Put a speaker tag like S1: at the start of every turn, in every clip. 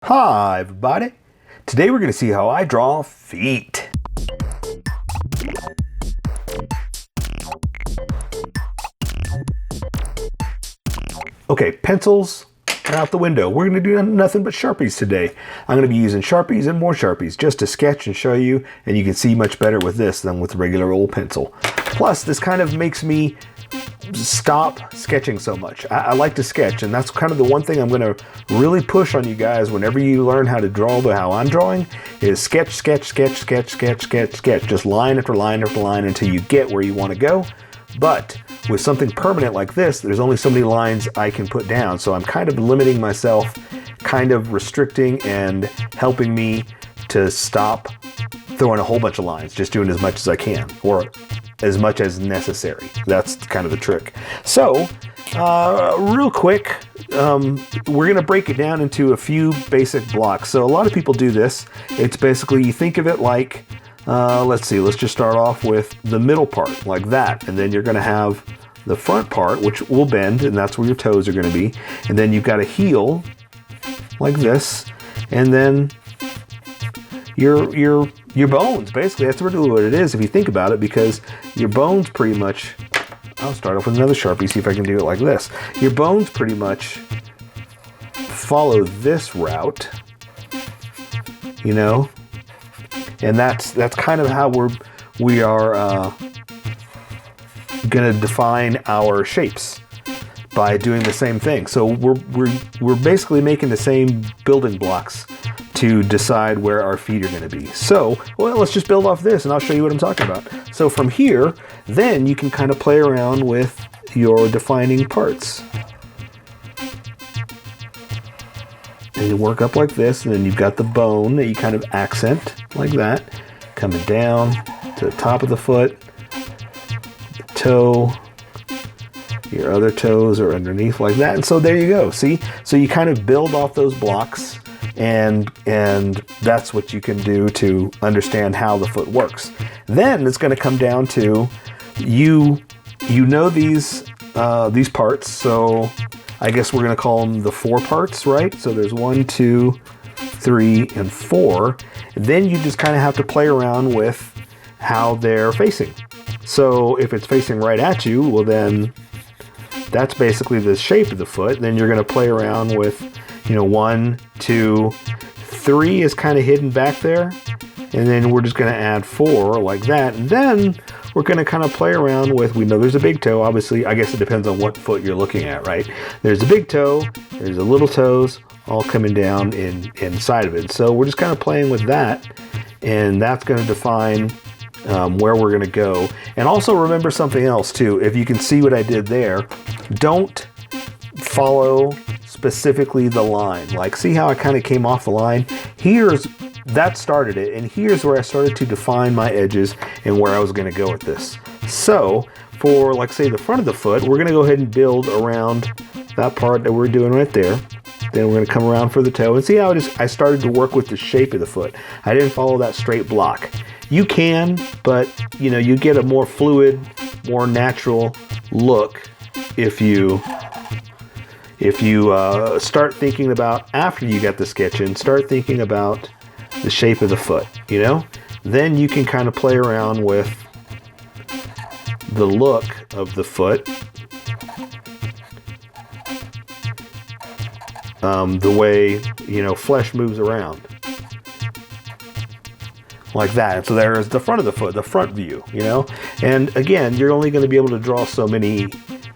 S1: Hi everybody! Today we're going to see how I draw feet. Okay, pencils are out the window. We're going to do nothing but Sharpies today. I'm going to be using Sharpies and more Sharpies just to sketch and show you, and you can see much better with this than with regular old pencil. Plus, this kind of makes me stop sketching so much. I like to sketch, and that's kind of the one thing I'm going to really push on you guys whenever you learn how to draw how I'm drawing is sketch, sketch, sketch, sketch, sketch, sketch, sketch, just line after line after line until you get where you want to go. But with something permanent like this, there's only so many lines I can put down, so I'm kind of limiting myself, kind of restricting and helping me to stop throwing a whole bunch of lines, just doing as much as I can, or as much as necessary. That's kind of the trick. So, real quick, we're gonna break it down into a few basic blocks. So a lot of people do this. It's basically, you think of it like, let's just start off with the middle part, like that. And then you're gonna have the front part, which will bend, and that's where your toes are gonna be. And then you've got a heel, like this. And then your bones, basically, that's really what it is if you think about it, because your bones pretty much, I'll start off with another Sharpie, see if I can do it like this. Your bones pretty much follow this route, you know, and that's kind of how we are gonna define our shapes, by doing the same thing. So we're basically making the same building blocks to decide where our feet are going to be. So, well, let's just build off this and I'll show you what I'm talking about. So from here, then you can kind of play around with your defining parts. And you work up like this, and then you've got the bone that you kind of accent like that, coming down to the top of the foot, the toe, your other toes are underneath like that. And so there you go. See? So you kind of build off those blocks, and that's what you can do to understand how the foot works. Then it's going to come down to you know these parts. So I guess we're going to call them the 4 parts, right? So there's 1, 2, 3, and 4. And then you just kind of have to play around with how they're facing. So if it's facing right at you, well then that's basically the shape of the foot. Then you're going to play around with, 1, 2, 3 is kind of hidden back there. And then we're just going to add 4 like that. And then we're going to kind of play around with, we know there's a big toe, obviously. I guess it depends on what foot you're looking at, right? There's a big toe, there's the little toes, all coming down inside of it. So we're just kind of playing with that. And that's going to define where we're going to go. And also remember something else too. If you can see what I did there, don't follow specifically the line. Like, see how I kind of came off the line? That started it, and here's where I started to define my edges and where I was going to go with this. So for, like, say the front of the foot, we're going to go ahead and build around that part that we're doing right there. Then we're going to come around for the toe, and see how I started to work with the shape of the foot. I didn't follow that straight block. You can, but you get a more fluid, more natural look if you start thinking about, after you got the sketch in, start thinking about the shape of the foot, Then you can kind of play around with the look of the foot, the way, flesh moves around. Like that. And so there's the front of the foot, the front view, And again, you're only going to be able to draw so many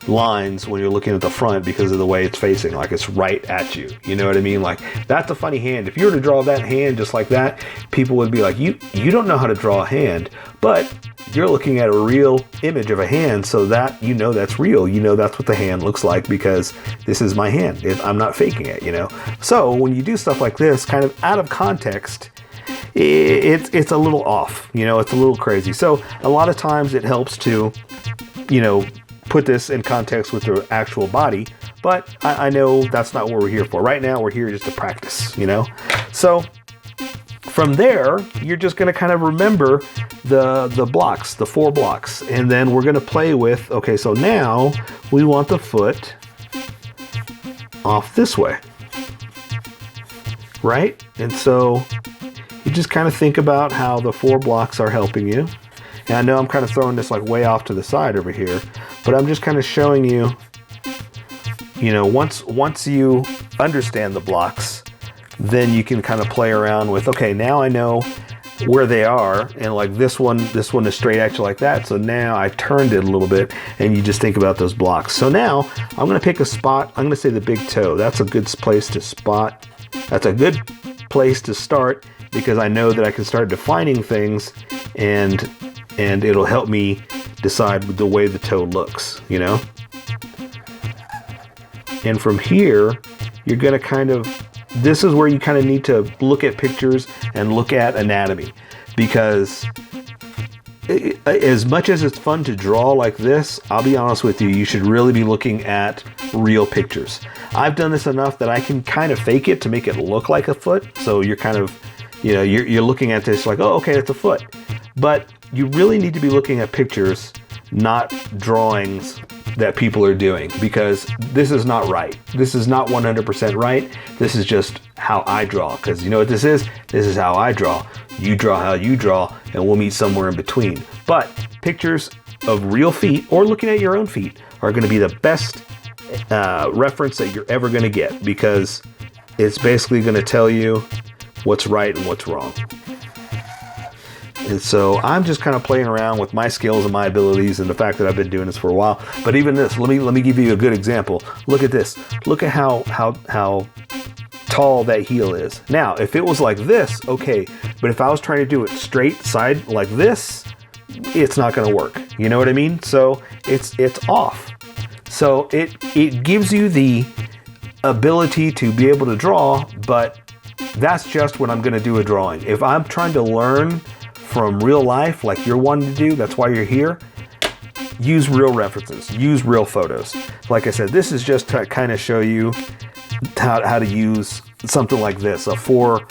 S1: lines when you're looking at the front because of the way it's facing, like it's right at you. You know what I mean? Like, that's a funny hand. If you were to draw that hand just like that, people would be like, you don't know how to draw a hand. But you're looking at a real image of a hand, so that that's real. That's what the hand looks like because this is my hand. I'm not faking it, So when you do stuff like this, kind of out of context, it's a little off, it's a little crazy. So a lot of times it helps to, put this in context with the actual body, but I know that's not what we're here for. Right now, we're here just to practice, So from there, you're just going to kind of remember the blocks, the 4 blocks, and then we're going to play with, okay, so now we want the foot off this way. right? And so you just kind of think about how the 4 blocks are helping you. And I know I'm kind of throwing this like way off to the side over here, but I'm just kind of showing you, you know, once you understand the blocks, then you can kind of play around with, okay, now I know where they are, and like this one is straight at you like that, so now I turned it a little bit, and you just think about those blocks. So now I'm going to pick a spot. I'm going to say the big toe. That's a good place to spot. That's a good place to start, because I know that I can start defining things, and it'll help me decide the way the toe looks, you know. And from here, you're going to kind of, this is where you kind of need to look at pictures and look at anatomy, because as much as it's fun to draw like this, I'll be honest with you, you should really be looking at real pictures. I've done this enough that I can kind of fake it to make it look like a foot. So you're kind of, you know, you're looking at this like, oh, okay, it's a foot. But you really need to be looking at pictures, not drawings that people are doing, because this is not right. This is not 100% right. This is just how I draw, because you know what this is? This is how I draw. You draw how you draw, and we'll meet somewhere in between. But pictures of real feet, or looking at your own feet, are going to be the best reference that you're ever going to get, because it's basically going to tell you what's right and what's wrong. And so I'm just kind of playing around with my skills and my abilities, and the fact that I've been doing this for a while. But even this, let me give you a good example. Look at this. Look at how tall that heel is. Now, if it was like this, okay. But if I was trying to do it straight side like this, it's not going to work. You know what I mean? So it's off. So it gives you the ability to be able to draw, but that's just when I'm going to do a drawing. If I'm trying to learn from real life, like you're wanting to do, that's why you're here, use real references, use real photos. Like I said, this is just to kind of show you how to use something like this, a four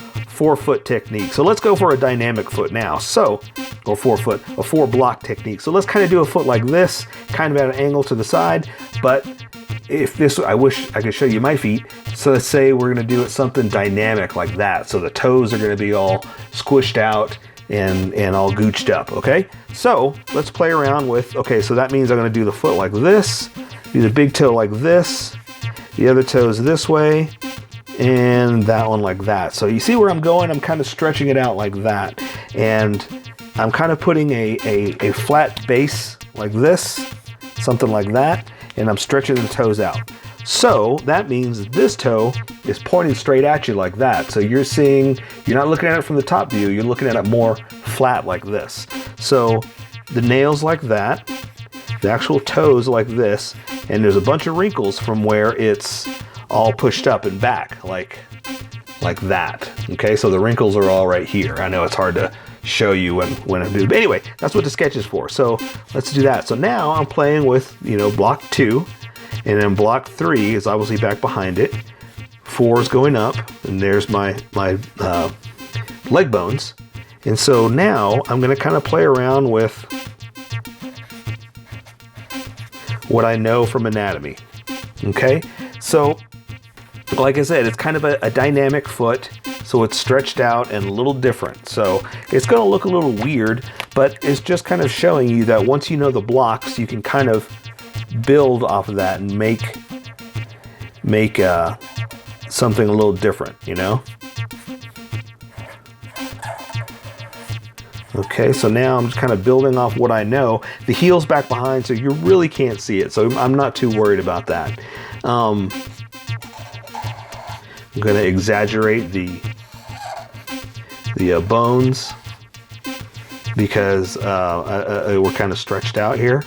S1: foot technique. So let's go for a dynamic foot now. So, or a 4 block technique. So let's kind of do a foot like this, kind of at an angle to the side. But if this, I wish I could show you my feet. So let's say we're going to do it something dynamic like that. So the toes are going to be all squished out and all gooched up, okay? So let's play around with, okay, so that means I'm going to do the foot like this, do the big toe like this, the other toes this way, and that one like that. So you see where I'm going? I'm kind of stretching it out like that, and I'm kind of putting a flat base like this, something like that, and I'm stretching the toes out. So that means this toe is pointing straight at you like that. So you're not looking at it from the top view, you're looking at it more flat like this. So the nails like that, the actual toes like this, and there's a bunch of wrinkles from where it's all pushed up and back like that. Okay, so the wrinkles are all right here. I know it's hard to show you when I do, but anyway, that's what the sketch is for. So let's do that. So now I'm playing with, you know, block 2. And then block 3 is obviously back behind it. 4 is going up, and there's my leg bones. And so now I'm going to kind of play around with what I know from anatomy. Okay, so like I said, it's kind of a dynamic foot, so it's stretched out and a little different. So it's going to look a little weird, but it's just kind of showing you that once you know the blocks, you can kind of build off of that and make something a little different, you know? Okay, so now I'm just kind of building off what I know. The heel's back behind, so you really can't see it, so I'm not too worried about that. I'm going to exaggerate the bones because we're kind of stretched out here.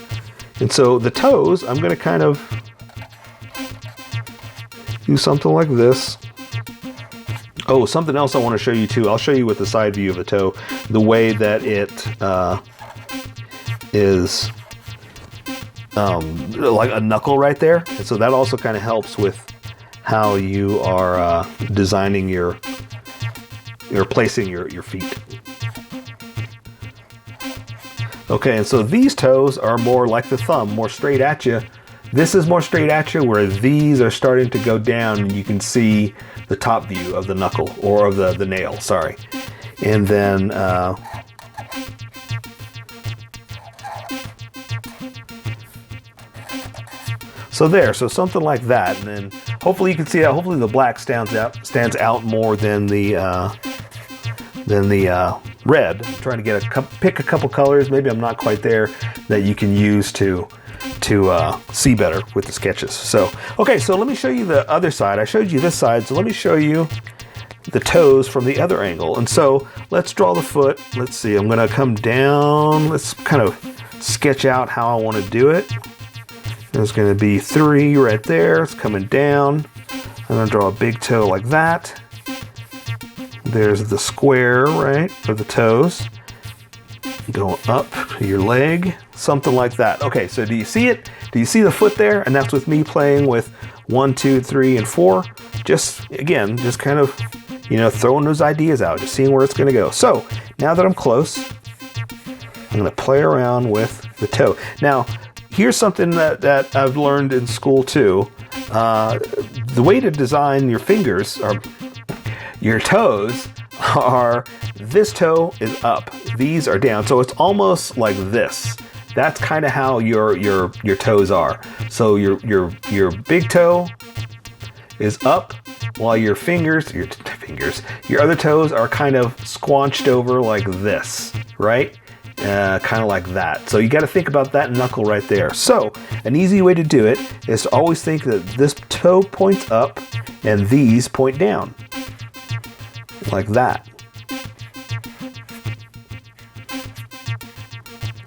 S1: And so the toes, I'm going to kind of do something like this. Oh, something else I want to show you too. I'll show you with the side view of the toe, the way that it is like a knuckle right there. And so that also kind of helps with how you are designing you're placing your feet. Okay, and so these toes are more like the thumb, more straight at you This is more straight at you, where these are starting to go down and you can see the top view of the knuckle, or of the nail, sorry. And then so something like that, and then hopefully you can see that. Hopefully the black stands out more than the red. I'm trying to pick a couple colors. Maybe I'm not quite there, that you can use to see better with the sketches. So okay, so let me show you the other side. I showed you this side, so let me show you the toes from the other angle. And so let's draw the foot. Let's see, I'm gonna come down. Let's kind of sketch out how I want to do it. There's going to be 3 right there. It's coming down. I'm going to draw a big toe like that. There's the square, right, for the toes. Going up your leg, something like that. Okay, so do you see it? Do you see the foot there? And that's with me playing with 1, 2, 3, and 4. Just kind of, throwing those ideas out, just seeing where it's going to go. So now that I'm close, I'm going to play around with the toe. Now, here's something that I've learned in school too. The way to design your fingers, or your toes, are this toe is up, these are down. So it's almost like this. That's kind of how your toes are. So your big toe is up, while your your other toes are kind of squanched over like this, right? Kind of like that. So you got to think about that knuckle right there. So an easy way to do it is to always think that this toe points up and these point down, like that.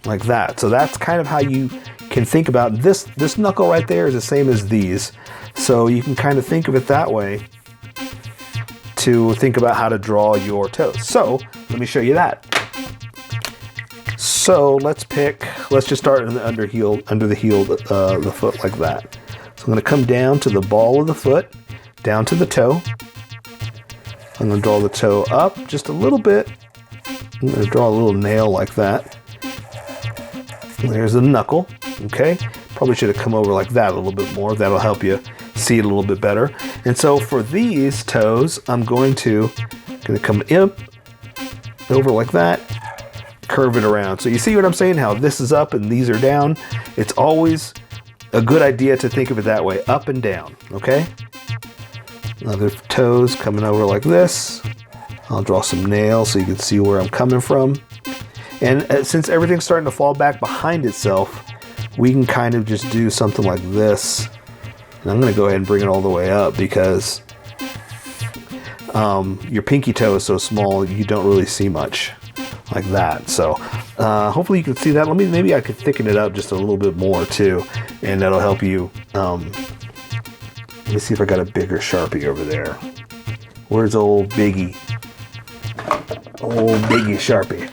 S1: Like that. So that's kind of how you can think about this. This knuckle right there is the same as these. So you can kind of think of it that way to think about how to draw your toes. So let me show you that. So let's just start in the under the heel of the foot like that. So I'm going to come down to the ball of the foot, down to the toe. I'm going to draw the toe up just a little bit. I'm going to draw a little nail like that. There's the knuckle, okay? Probably should have come over like that a little bit more. That'll help you see it a little bit better. And so for these toes, I'm going to come over like that, curve it around. So you see what I'm saying? How this is up and these are down. It's always a good idea to think of it that way, up and down, okay? Other toes coming over like this. I'll draw some nails so you can see where I'm coming from. And since everything's starting to fall back behind itself, we can kind of just do something like this. And I'm going to go ahead and bring it all the way up because your pinky toe is so small you don't really see much like that. So hopefully you can see that. Maybe I could thicken it up just a little bit more too, and that'll help you. Let me see if I got a bigger Sharpie over there. Where's old Biggie? Old Biggie Sharpie.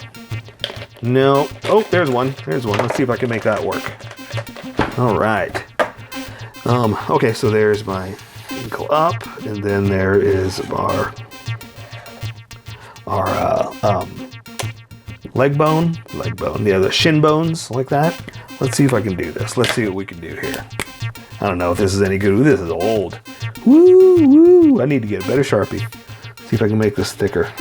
S1: No. Oh, there's one. There's one. Let's see if I can make that work. All right. Okay, so there's my ankle up, and then there is our leg bone. Yeah, the shin bones like that. Let's see if I can do this. Let's see what we can do here. I don't know if this is any good. Ooh, this is old. Woo! I need to get a better Sharpie. See if I can make this thicker.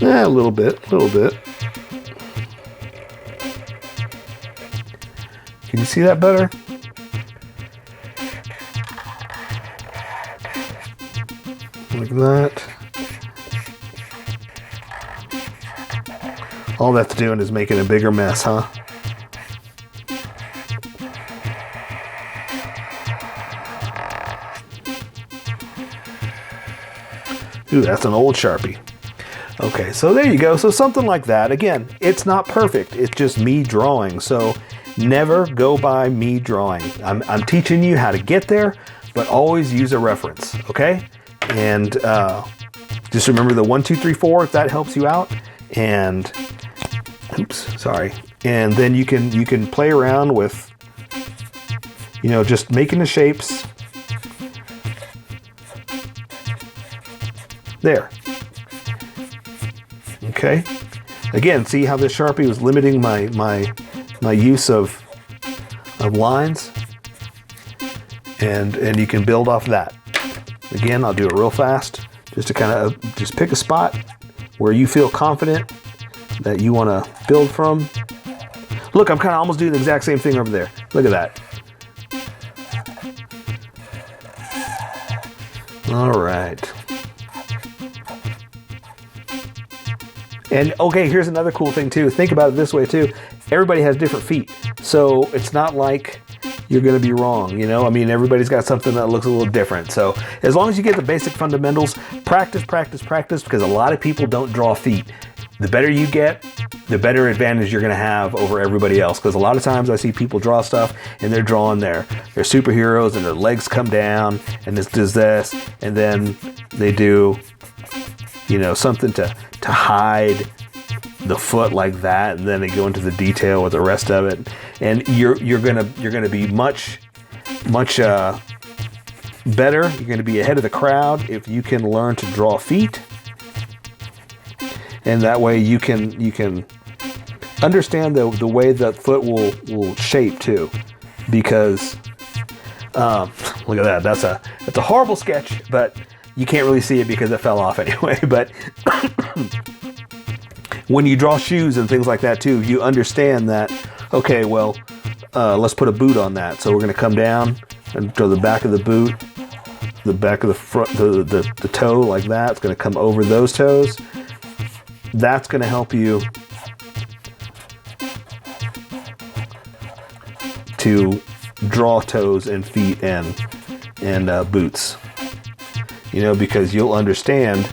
S1: A little bit. Can you see that better? Like that. All that's doing is making a bigger mess, huh? Ooh, that's an old Sharpie. Okay, so there you go. So something like that. Again, it's not perfect. It's just me drawing. So never go by me drawing. I'm teaching you how to get there, but always use a reference, okay? And just remember the 1, 2, 3, 4 if that helps you out. And and then you can play around with, just making the shapes. There. Okay. Again, see how this Sharpie was limiting my my use of lines, and you can build off that. Again, I'll do it real fast, just to kind of just pick a spot where you feel confident that you want to build from. Look, I'm kind of almost doing the exact same thing over there. Look at that. All right. And okay, here's another cool thing too. Think about it this way too. Everybody has different feet. So it's not like you're going to be wrong, you know? I mean, everybody's got something that looks a little different. So as long as you get the basic fundamentals, practice, because a lot of people don't draw feet. The better you get, the better advantage you're going to have over everybody else. Because a lot of times I see people draw stuff and they're drawing their superheroes and their legs come down and this does this. And then they do, you know, something to hide the foot like that, and then they go into the detail with the rest of it, and you're gonna be much better. You're gonna be ahead of the crowd if you can learn to draw feet, and that way you can understand the way that foot will shape too. Because look at that, that's a horrible sketch, but you can't really see it because it fell off anyway. But when you draw shoes and things like that too, you understand that, okay, well, let's put a boot on that. So we're going to come down and draw the back of the boot, the back of the front, the toe like that. It's going to come over those toes. That's going to help you to draw toes and feet and boots. You know, because you'll understand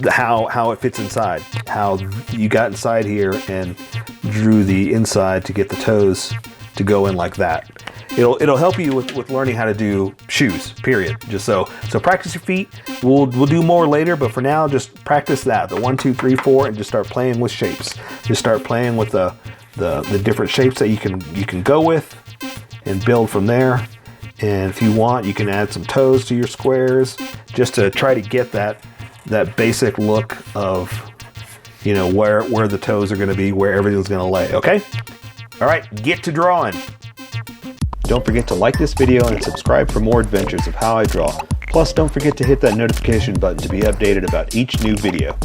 S1: how it fits inside, how you got inside here and drew the inside to get the toes to go in like that. It'll help you with learning how to do shoes, period. Just so practice your feet. We'll do more later, but for now, just practice that, the 1, 2, 3, 4, and just start playing with shapes. Just start playing with the different shapes that you can go with and build from there. And if you want, you can add some toes to your squares just to try to get that basic look of, you know, where the toes are going to be, where everything's going to lay, okay? All right, get to drawing. Don't forget to like this video and subscribe for more adventures of how I draw. Plus, don't forget to hit that notification button to be updated about each new video.